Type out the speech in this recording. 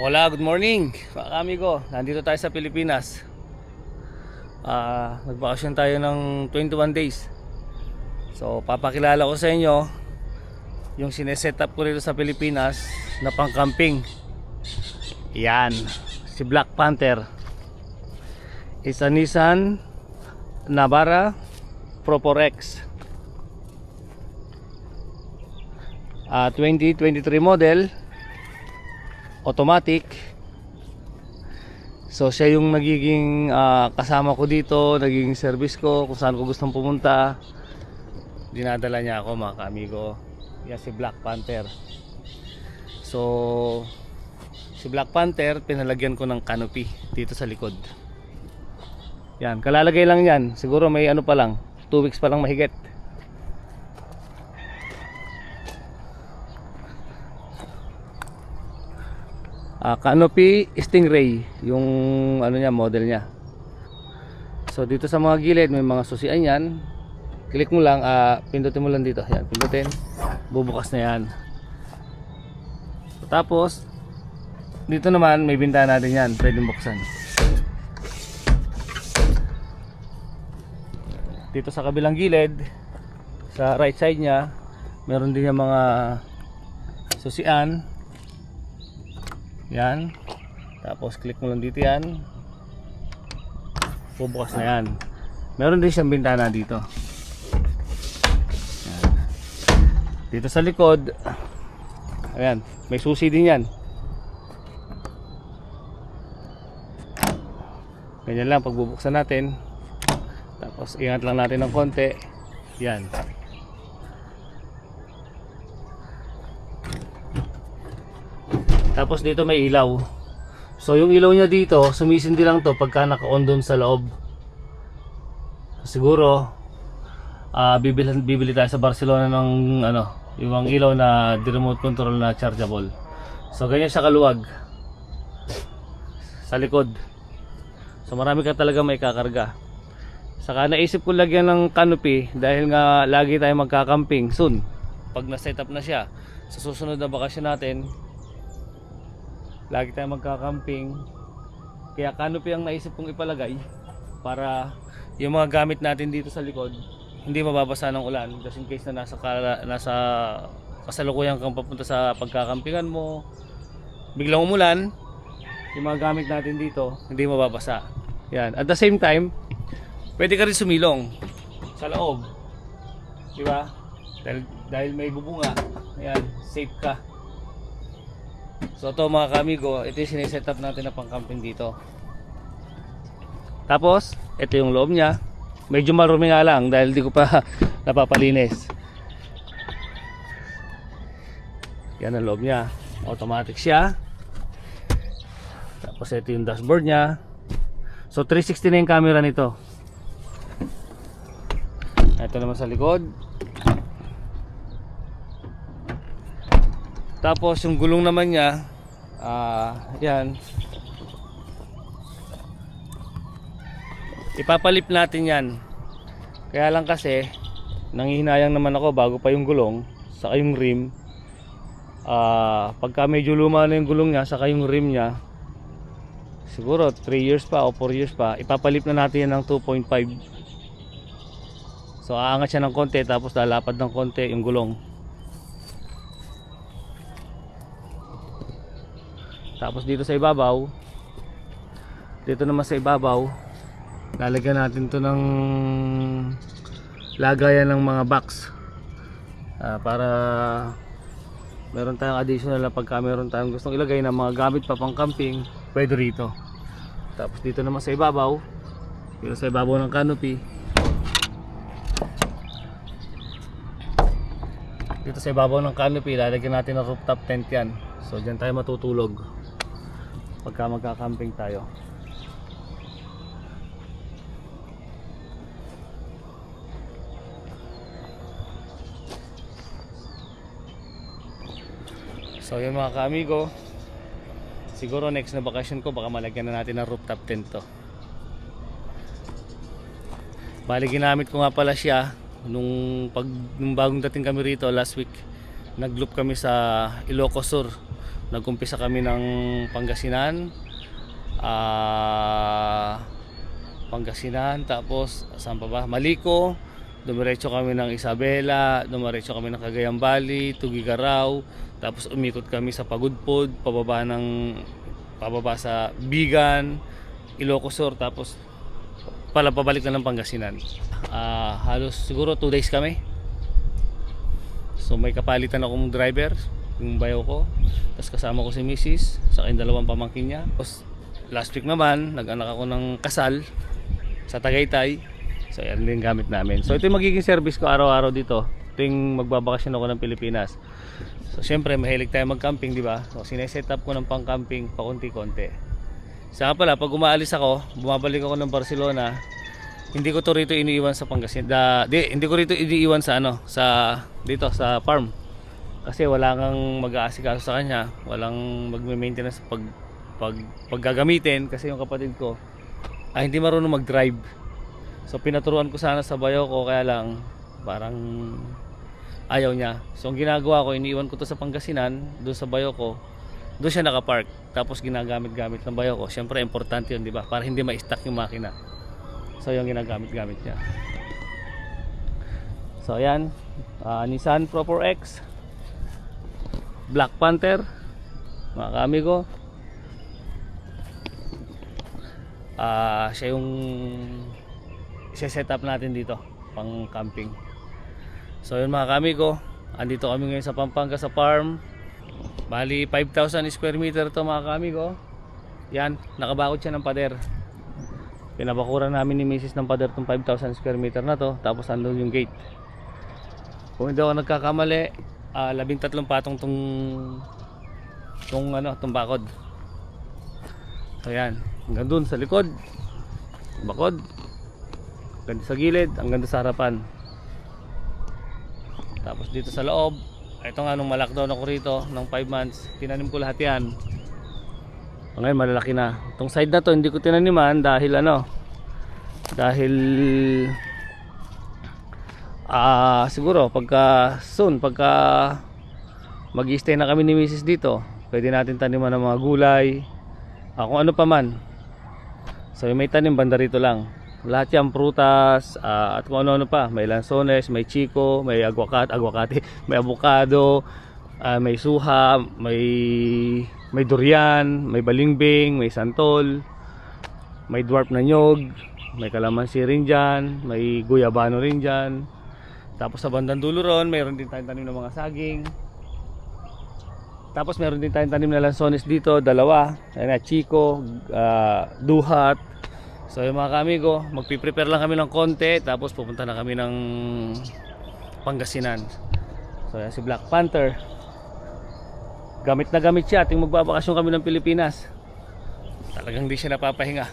Hola, good morning mga amigo. Nandito tayo sa Pilipinas. Nagbakasyon tayo ng 21 days. So papakilala ko sa inyo yung sineset up ko rito sa Pilipinas na pang camping. Yan, si Black Panther. It's a Nissan Navara Proporex 2023 model, automatic. So siya yung nagiging kasama ko dito, nagiging service ko kung saan ko gustong pumunta. Dinadala niya ako mga kaamigo. Yan si Black Panther. So si Black Panther pinalagyan ko ng canopy dito sa likod. Yan, kalalagay lang yan. Siguro may ano pa lang, 2 weeks pa lang mahigit. Canopy Stingray yung ano niya, model niya. So dito sa mga gilid may mga susian yan. Click mo lang, pindutin mo lang dito. Yan, pindutin. Bubukas na yan. So, tapos dito naman may bintana din yan, pwedeng buksan. Dito sa kabilang gilid, sa right side niya, meron din yung mga susian. Yan. Tapos click mo lang dito yan. Bubukas na yan. Meron din siyang bintana dito. Yan. Dito sa likod, ayan, may susi din yan. Ganyan lang pagbubuksan natin. Tapos ingat lang natin ng konti. Yan. Tapos dito may ilaw. So yung ilaw niya dito, sumisindi lang to pagka naka-on doon sa loob. Siguro bibili tayo sa Barcelona ng ano, yung ilaw na remote control na chargeable. So ganyan siya kaluwag sa likod. So marami ka talaga may kakarga. Saka naisip ko lagyan ng canopy dahil nga lagi tayo magka-camping soon. Pag na-set up na siya sa susunod na bakasyon natin, lagi tayong magka-camping. Kaya canopy ang naisip kong ipalagay para yung mga gamit natin dito sa likod hindi mababasa ng ulan, just in case na nasa kasalukuyan kang papunta sa pagkakampingan mo, biglang umulan, yung mga gamit natin dito hindi mababasa. Yan. At the same time, pwede ka rin sumilong sa loob, di ba? Dahil may bubunga, ayan, safe ka. So ito mga kamigo, ito yung sineset up natin na pang camping dito. Tapos ito yung loob niya. Medyo marumi nga lang dahil di ko pa napapalinis. Yan ang loob niya. Automatic siya. Tapos ito yung dashboard niya. So 360 na yung camera nito. Ito naman sa likod. Tapos yung gulong naman niya, yan, ipapalip natin yan. Kaya lang kasi nanghihinayang naman ako bago pa yung gulong saka yung rim. Pagka medyo luma na yung gulong niya saka yung rim niya, siguro 3 years pa o 4 years pa, ipapalip na natin yan ng 2.5. So aangat siya ng konti, tapos lalapad ng konti yung gulong. Tapos dito sa ibabaw, dito naman sa ibabaw, lalagyan natin to ng lagayan ng mga box, para meron tayong additional na pagka meron tayong gustong ilagay ng mga gamit pa pang camping, pwede rito. Tapos dito naman sa ibabaw, dito sa ibabaw ng canopy, dito sa ibabaw ng canopy lalagyan natin ng rooftop tent yan. So dyan tayo matutulog pagka magka-camping tayo. So yun mga kaamigo, siguro next na bakasyon ko baka malagyan na natin ng rooftop tent to. Bali ginamit ko nga pala siya nung bagong dating kami rito last week. Nag-loop kami sa Ilocos Sur nag-umpisa kami ng Pangasinan. Pangasinan, tapos saan pa ba? Maliko, dumiretso kami ng Isabela, dumiretso kami ng Cagayan Valley, Tugigaraw, tapos umikot kami sa Pagudpod, pababa sa Bigan, Ilocos Sur, tapos pabalik na ng Pangasinan. Halos siguro 2 days kami. So may kapalitan akong driver, yung bayaw ko, tapos kasama ko si Mrs. sa kayong dalawang pamangkin niya. Tapos last week naman, nag-anak ako ng kasal sa Tagaytay. So yan din gamit namin. So ito yung magiging service ko araw-araw dito. Ito yung magbabakasyon ako ng Pilipinas. So syempre mahilig tayo mag-camping, di ba? So sineset up ko ng pang-camping pakunti-konti. Saka pala, pag umaalis ako, bumabalik ako ng Barcelona, hindi ko to rito iniiwan sa Pangasinan. Hindi ko rito iniiwan sa dito sa farm. Kasi wala kang mag-aasikaso sa kanya, walang magme-maintenance paggagamitin, kasi yung kapatid ko hindi marunong mag-drive. So pinaturuan ko sana sa bayo ko, kaya lang parang ayaw niya. So ang ginagawa ko, iniiwan ko to sa Pangasinan, doon sa bayo ko, doon siya nakapark, tapos ginagamit-gamit ng bayo ko. Siyempre importante yun, di ba? Para hindi ma-stuck yung makina. So yung ginagamit-gamit niya. So ayan, Nissan Pro 4X Black Panther, mga kaamigo. Siya yung i-set up natin dito pang camping. So yun mga kaamigo, andito kami ngayon sa Pampanga sa farm. Bali 5,000 square meter to mga kaamigo. Yan, nakabakod siya ng pader. Pinabakuran namin ni Mrs. ng pader tong 5,000 square meter na to. Tapos andun yung gate. Kung hindi ako nagkakamali, 13 patong tong bakod. So yan, hanggang dun sa likod, bakod, hanggang sa gilid, hanggang sa harapan. Tapos dito sa loob, ito nga nung ma-lockdown ako rito ng 5 months, tinanim ko lahat yan. Ngayon malalaki na. Itong side na to hindi ko tinaniman dahil siguro pagka mag-i-stay na kami ni Mrs. dito, pwede natin taniman ng mga gulay, kung ano pa man. So may tanim banda rito lang. Lahat yan prutas, at kung ano pa. May lansones, may chico, may aguacate, may avocado, may suha, may durian, may balimbing, may santol, may dwarf na nyog, may kalamansi rin dyan, may guyabano rin dyan. Tapos sa bandang dulo ron, mayroon din tayong tanim ng mga saging. Tapos mayroon din tayong tanim na lansones dito, dalawa. Ayun na, chico, duhat. So yung mga kaamigo, magpiprepare lang kami ng konti, tapos pupunta na kami ng Pangasinan. So yan si Black Panther. Gamit na gamit siya ating magbabakasyon kami ng Pilipinas. Talagang di siya napapahinga.